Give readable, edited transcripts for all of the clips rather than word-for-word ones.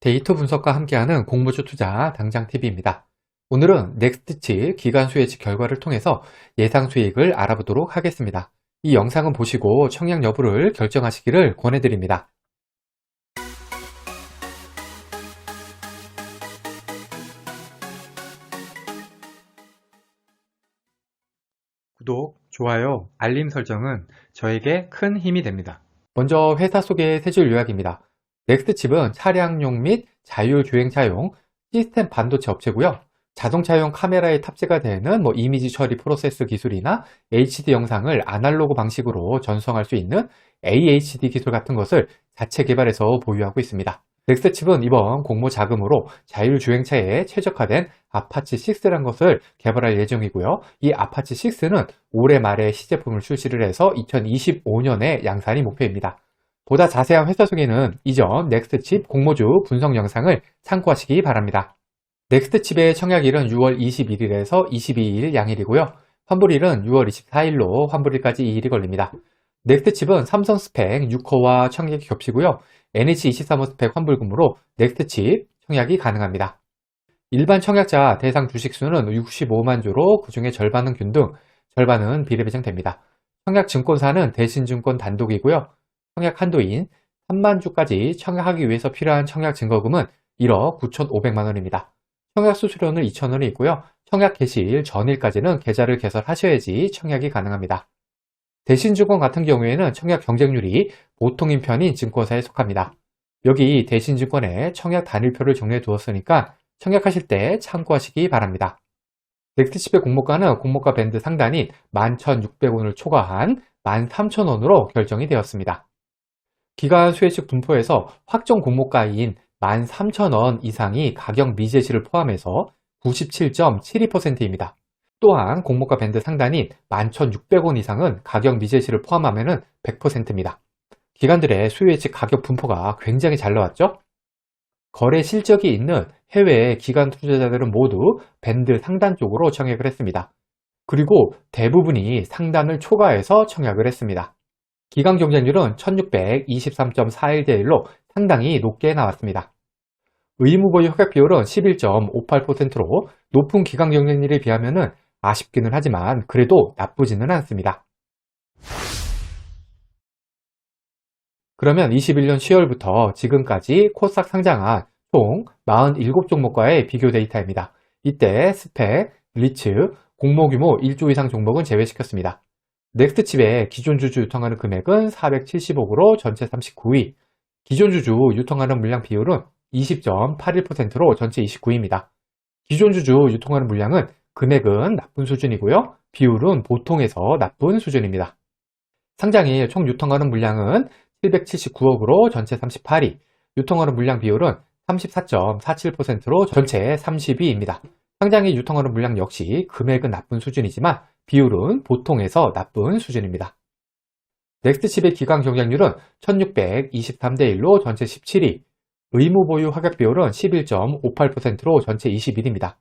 데이터 분석과 함께하는 공모주 투자 당장 TV입니다. 오늘은 넥스트칩 기간 수혜치 결과를 통해서 예상 수익을 알아보도록 하겠습니다. 이 영상은 보시고 청약 여부를 결정하시기를 권해드립니다. 구독, 좋아요, 알림 설정은 저에게 큰 힘이 됩니다. 먼저 회사 소개 세 줄 요약입니다. 넥스트칩은 차량용 및 자율주행차용 시스템 반도체 업체고요. 자동차용 카메라에 탑재가 되는 이미지 처리 프로세스 기술이나 HD 영상을 아날로그 방식으로 전송할 수 있는 AHD 기술 같은 것을 자체 개발해서 보유하고 있습니다. 넥스트칩은 이번 공모 자금으로 자율주행차에 최적화된 아파치 6라는 것을 개발할 예정이고요. 이 아파치 6는 올해 말에 시제품을 출시를 해서 2025년에 양산이 목표입니다. 보다 자세한 회사 소개는 이전 넥스트칩 공모주 분석 영상을 참고하시기 바랍니다. 넥스트칩의 청약일은 6월 21일에서 22일 양일이고요. 환불일은 6월 24일로 환불일까지 2일이 걸립니다. 넥스트칩은 삼성 스펙 6호와 청약이 겹치고요. NH235 스펙 환불금으로 넥스트칩 청약이 가능합니다. 일반 청약자 대상 주식수는 65만 주로 그 중에 절반은 균등, 절반은 비례배정됩니다. 청약 증권사는 대신증권 단독이고요. 청약 한도인 3만 주까지 청약하기 위해서 필요한 청약 증거금은 1억 9,500만 원입니다. 청약 수수료는 2,000원이 있고요. 청약 개시일 전일까지는 계좌를 개설하셔야지 청약이 가능합니다. 대신증권 같은 경우에는 청약 경쟁률이 보통인 편인 증권사에 속합니다. 여기 대신증권에 청약 단일표를 정리해 두었으니까 청약하실 때 참고하시기 바랍니다. 넥스트칩의 공모가는 공모가 밴드 상단인 11,600원을 초과한 13,000원으로 결정이 되었습니다. 기간 수혜식 분포에서 확정 공모가인 13,000원 이상이 가격 미제시를 포함해서 97.72%입니다. 또한 공모가 밴드 상단인 11,600원 이상은 가격 미제시를 포함하면 100%입니다. 기관들의 수혜식 가격 분포가 굉장히 잘 나왔죠? 거래 실적이 있는 해외 기관 투자자들은 모두 밴드 상단 쪽으로 청약을 했습니다. 그리고 대부분이 상단을 초과해서 청약을 했습니다. 기간 경쟁률은 1623.41대 1로 상당히 높게 나왔습니다. 의무보유 허가 비율은 11.58%로 높은 기간 경쟁률에 비하면 아쉽기는 하지만 그래도 나쁘지는 않습니다. 그러면 21년 10월부터 지금까지 코스닥 상장한 총 47종목과의 비교 데이터입니다. 이때 스펙, 리츠, 공모 규모 1조 이상 종목은 제외시켰습니다. 넥스트칩의 기존 주주 유통하는 금액은 470억으로 전체 39위, 기존 주주 유통하는 물량 비율은 20.81%로 전체 29위입니다. 기존 주주 유통하는 물량은 금액은 나쁜 수준이고요. 비율은 보통에서 나쁜 수준입니다. 상장일 총 유통하는 물량은 779억으로 전체 38위, 유통하는 물량 비율은 34.47%로 전체 30위입니다. 상장일 유통하는 물량 역시 금액은 나쁜 수준이지만 비율은 보통에서 나쁜 수준입니다. 넥스트칩의 기간 경쟁률은 1623대 1로 전체 17위, 의무 보유 허가 비율은 11.58%로 전체 21위입니다.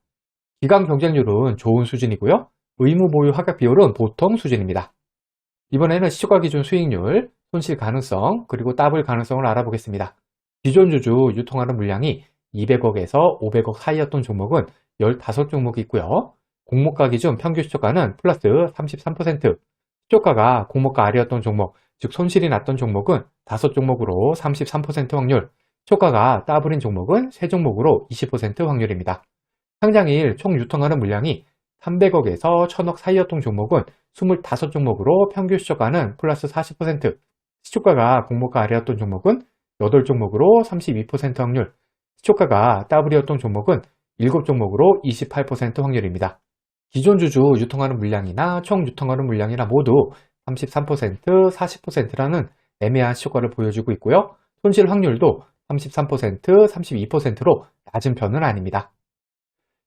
기간 경쟁률은 좋은 수준이고요. 의무 보유 허가 비율은 보통 수준입니다. 이번에는 시초가 기준 수익률, 손실 가능성, 그리고 더블 가능성을 알아보겠습니다. 기존 주주 유통하는 물량이 200억에서 500억 사이였던 종목은 15종목이 있고요. 공모가 기준 평균 시초가는 플러스 33%, 시초가가 공모가 아래였던 종목, 즉 손실이 났던 종목은 5종목으로 33% 확률, 시초가가 더블인 종목은 3종목으로 20% 확률입니다. 상장일 총 유통하는 물량이 300억에서 1000억 사이였던 종목은 25종목으로 평균 시초가는 플러스 40%, 시초가가 공모가 아래였던 종목은 8종목으로 32% 확률, 시초가가 더블이었던 종목은 7종목으로 28% 확률입니다. 기존 주주 유통하는 물량이나 총 유통하는 물량이나 모두 33%, 40%라는 애매한 시초가를 보여주고 있고요. 손실 확률도 33%, 32%로 낮은 편은 아닙니다.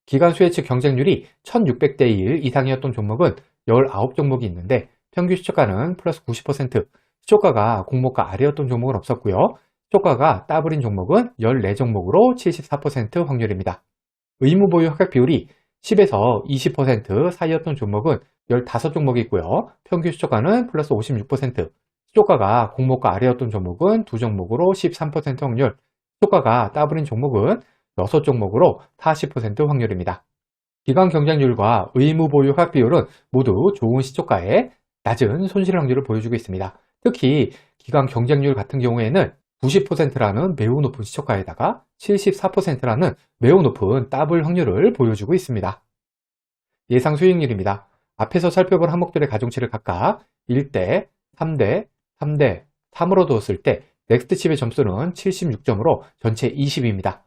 기간 수혜측 경쟁률이 1600대 1 이상이었던 종목은 19종목이 있는데 평균 시초가는 플러스 90%, 시초가가 공모가 아래였던 종목은 없었고요. 시초가가 더블인 종목은 14종목으로 74% 확률입니다. 의무 보유 허가 비율이 10에서 20% 사이였던 종목은 15종목이 있고요. 평균 시초가는 플러스 56%, 시초가가 공모가 아래였던 종목은 2종목으로 13% 확률, 시초가가 더블인 종목은 6종목으로 40% 확률입니다. 기관 경쟁률과 의무 보유 확 비율은 모두 좋은 시초가에 낮은 손실 확률을 보여주고 있습니다. 특히 기관 경쟁률 같은 경우에는 90%라는 매우 높은 시초가에다가 74%라는 매우 높은 더블 확률을 보여주고 있습니다. 예상 수익률입니다. 앞에서 살펴본 항목들의 가중치를 각각 1대, 3대, 3대, 3으로 두었을 때 넥스트칩의 점수는 76점으로 전체 20입니다.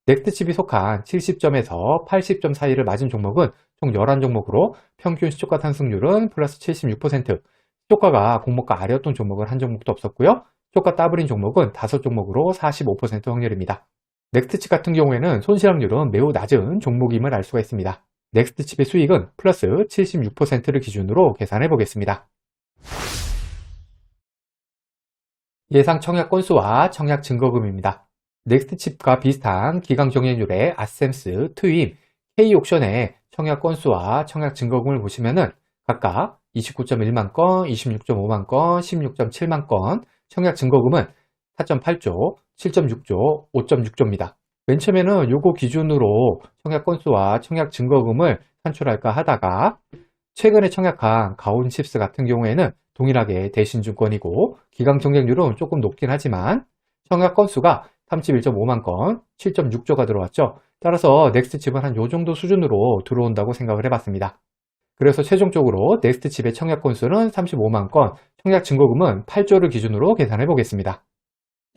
넥스트칩이 속한 70점에서 80점 사이를 맞은 종목은 총 11종목으로 평균 시초가 상승률은 플러스 76%, 시초가가 공모가 아래였던 종목은 한 종목도 없었고요. 시초가 더블인 종목은 5종목으로 45% 확률입니다. 넥스트칩 같은 경우에는 손실 확률은 매우 낮은 종목임을 알 수가 있습니다. 넥스트칩의 수익은 플러스 76%를 기준으로 계산해 보겠습니다. 예상 청약 건수와 청약 증거금입니다. 넥스트칩과 비슷한 기관 경쟁률의 아셈스, 트윈, K옥션의 청약 건수와 청약 증거금을 보시면은 각각 29.1만 건, 26.5만 건, 16.7만 건, 청약 증거금은 4.8조, 7.6조, 5.6조입니다. 맨 처음에는 요거 기준으로 청약 건수와 청약 증거금을 산출할까 하다가 최근에 청약한 가온칩스 같은 경우에는 동일하게 대신증권이고 기관 경쟁률은 조금 높긴 하지만 청약 건수가 31.5만 건, 7.6조가 들어왔죠. 따라서 넥스트칩은 한 요 정도 수준으로 들어온다고 생각을 해봤습니다. 그래서 최종적으로 넥스트칩의 청약 건수는 35만 건, 청약 증거금은 8조를 기준으로 계산해 보겠습니다.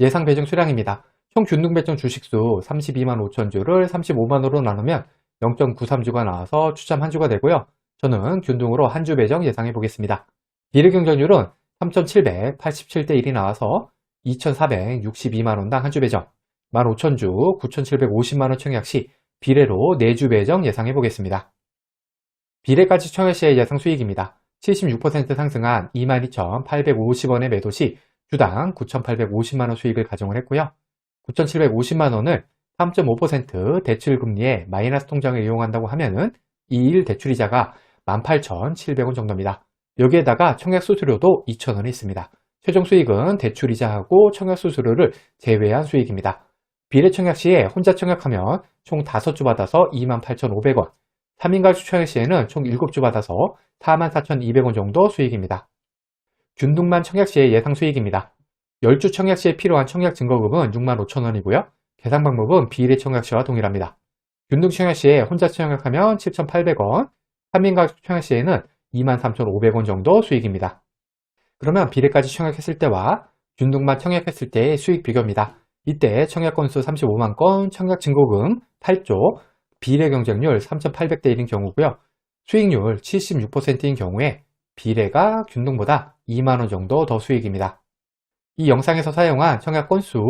예상 배정 수량입니다. 총 균등 배정 주식수 32만 5천 주를 35만으로 나누면 0.93주가 나와서 추첨 한 주가 되고요. 저는 균등으로 한 주 배정 예상해 보겠습니다. 비례 경쟁률은 3,787대 1이 나와서 2,462만원당 한 주 배정, 15,000주 9,750만원 청약 시 비례로 4주 배정 예상해 보겠습니다. 비례가치 청약 시의 예상 수익입니다. 76% 상승한 22,850원의 매도 시 주당 9,850만원 수익을 가정을 했고요. 9,750만원을 3.5% 대출금리의 마이너스 통장을 이용한다고 하면은 2일 대출이자가 18,700원 정도입니다. 여기에다가 청약 수수료도 2,000원이 있습니다. 최종 수익은 대출이자하고 청약 수수료를 제외한 수익입니다. 비례 청약 시에 혼자 청약하면 총 5주 받아서 28,500원, 3인 가족 청약 시에는 총 7주 받아서 44,200원 정도 수익입니다. 균등만 청약 시의 예상 수익입니다. 10주 청약 시에 필요한 청약 증거금은 65,000원이고요. 계산 방법은 비례 청약 시와 동일합니다. 균등 청약 시에 혼자 청약하면 7,800원, 3인 가족 청약 시에는 23,500원 정도 수익입니다. 그러면 비례까지 청약했을 때와 균등만 청약했을 때의 수익 비교입니다. 이때 청약 건수 35만 건, 청약 증거금 8조, 비례 경쟁률 3,800대 1인 경우고요. 수익률 76%인 경우에 비례가 균등보다 2만원 정도 더 수익입니다. 이 영상에서 사용한 청약 건수,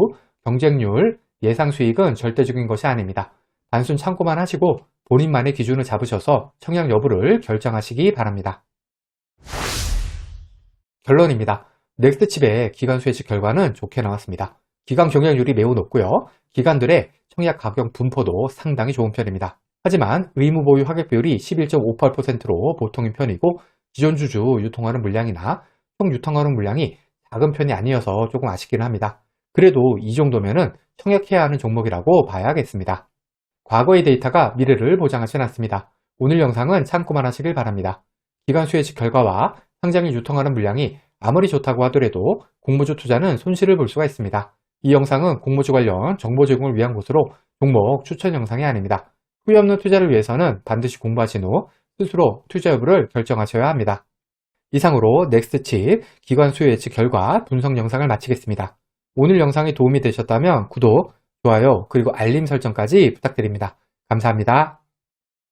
경쟁률, 예상 수익은 절대적인 것이 아닙니다. 단순 참고만 하시고 본인만의 기준을 잡으셔서 청약 여부를 결정하시기 바랍니다. 결론입니다. 넥스트칩의 기관 수혜식 결과는 좋게 나왔습니다. 기관 경쟁률이 매우 높고요. 기관들의 청약 가격 분포도 상당히 좋은 편입니다. 하지만 의무 보유 하객 비율이 11.58%로 보통인 편이고 기존 주주 유통하는 물량이나 총 유통하는 물량이 작은 편이 아니어서 조금 아쉽긴 합니다. 그래도 이 정도면은 청약해야 하는 종목이라고 봐야겠습니다. 과거의 데이터가 미래를 보장하진 않습니다. 오늘 영상은 참고만 하시길 바랍니다. 기관 수혜식 결과와 상장일 유통하는 물량이 아무리 좋다고 하더라도 공모주 투자는 손실을 볼 수가 있습니다. 이 영상은 공모주 관련 정보 제공을 위한 것으로 종목 추천 영상이 아닙니다. 후회 없는 투자를 위해서는 반드시 공부하신 후 스스로 투자 여부를 결정하셔야 합니다. 이상으로 넥스트칩 기관 수요 예측 결과 분석 영상을 마치겠습니다. 오늘 영상이 도움이 되셨다면 구독, 좋아요, 그리고 알림 설정까지 부탁드립니다. 감사합니다.